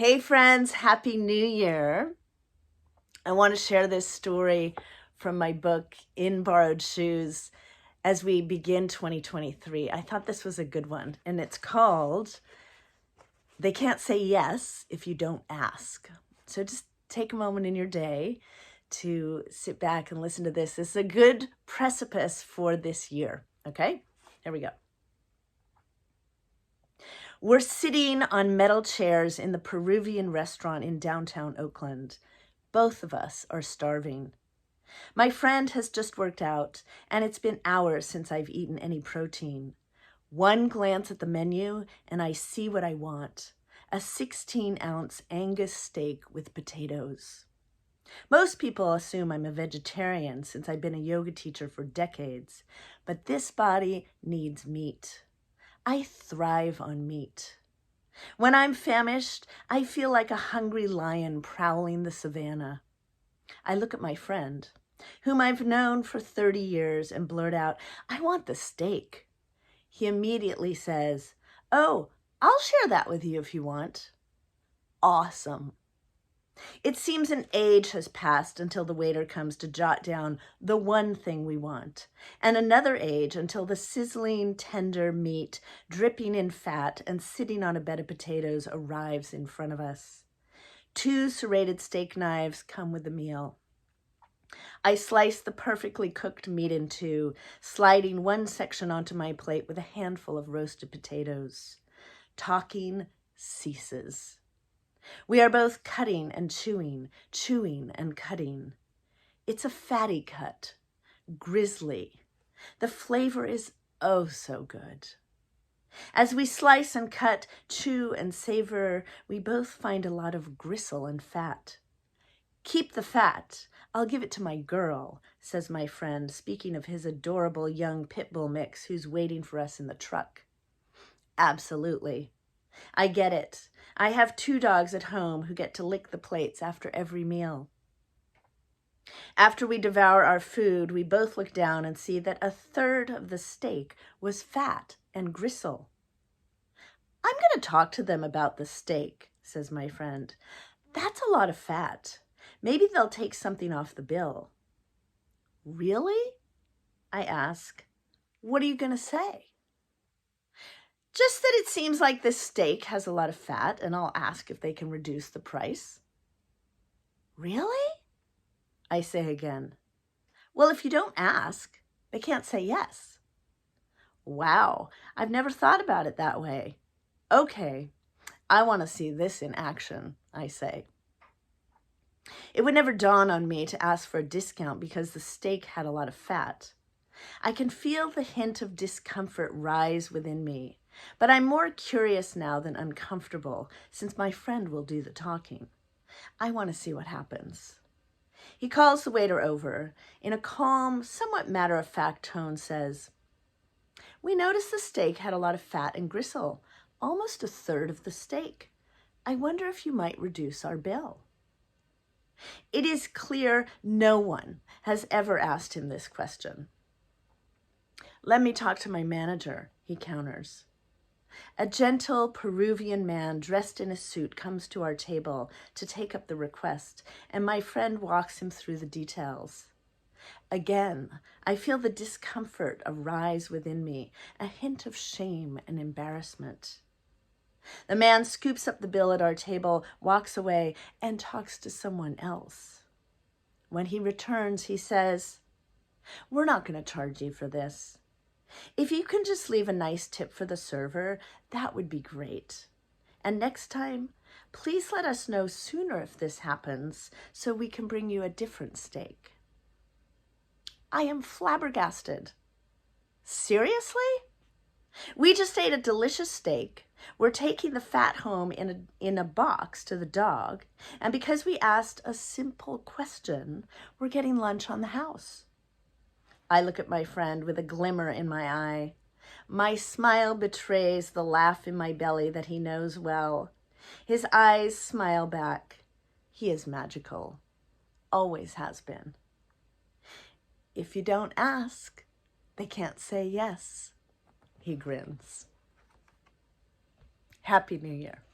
Hey friends, Happy New Year. I want to share this story from my book, In Borrowed Shoes, as we begin 2023. I thought this was a good one, and it's called They Can't Say Yes If You Don't Ask. So just take a moment in your day to sit back and listen to this. This is a good precipice for this year, okay? Here we go. We're sitting on metal chairs in the Peruvian Restaurant in downtown Oakland. Both of us are starving. My friend has just worked out, and it's been hours since I've eaten any protein. One glance at the menu, and I see what I want: a 16-ounce Angus steak with potatoes. Most people assume I'm a vegetarian since I've been a yoga teacher for decades, but this body needs meat. I thrive on meat. When I'm famished, I feel like a hungry lion prowling the savannah. I look at my friend, whom I've known for 30 years, and blurt out, "I want the steak." He immediately says, "Oh, I'll share that with you if you want." Awesome. It seems an age has passed until the waiter comes to jot down the one thing we want, and another age until the sizzling, tender meat, dripping in fat and sitting on a bed of potatoes, arrives in front of us. 2 serrated steak knives come with the meal. I slice the perfectly cooked meat in 2, sliding one section onto my plate with a handful of roasted potatoes. Talking ceases. We are both cutting and chewing, chewing and cutting. It's a fatty cut, grisly. The flavor is oh so good. As we slice and cut, chew and savor, we both find a lot of gristle and fat. "Keep the fat. I'll give it to my girl," says my friend, speaking of his adorable young pit bull mix who's waiting for us in the truck. Absolutely. I get it. I have 2 dogs at home who get to lick the plates after every meal. After we devour our food, we both look down and see that a third of the steak was fat and gristle. "I'm going to talk to them about the steak," says my friend. "That's a lot of fat. Maybe they'll take something off the bill." "Really?" I ask. "What are you going to say?" "Just that it seems like this steak has a lot of fat, and I'll ask if they can reduce the price." "Really?" I say again. "Well, if you don't ask, they can't say yes." "Wow, I've never thought about it that way." "Okay, I want to see this in action," I say. It would never dawn on me to ask for a discount because the steak had a lot of fat. I can feel the hint of discomfort rise within me, but I'm more curious now than uncomfortable, since my friend will do the talking. I want to see what happens. He calls the waiter over. In a calm, somewhat matter-of-fact tone says, "We noticed the steak had a lot of fat and gristle, almost a third of the steak. I wonder if you might reduce our bill." It is clear no one has ever asked him this question. "Let me talk to my manager," he counters. A gentle Peruvian man dressed in a suit comes to our table to take up the request, and my friend walks him through the details. Again, I feel the discomfort arise within me, a hint of shame and embarrassment. The man scoops up the bill at our table, walks away, and talks to someone else. When he returns, he says, "We're not going to charge you for this. If you can just leave a nice tip for the server, that would be great. And next time, please let us know sooner if this happens so we can bring you a different steak." I am flabbergasted. Seriously? We just ate a delicious steak. We're taking the fat home in a box to the dog, and because we asked a simple question, we're getting lunch on the house. I look at my friend with a glimmer in my eye. My smile betrays the laugh in my belly that he knows well. His eyes smile back. He is magical. Always has been. If you don't ask, they can't say yes. He grins. Happy New Year.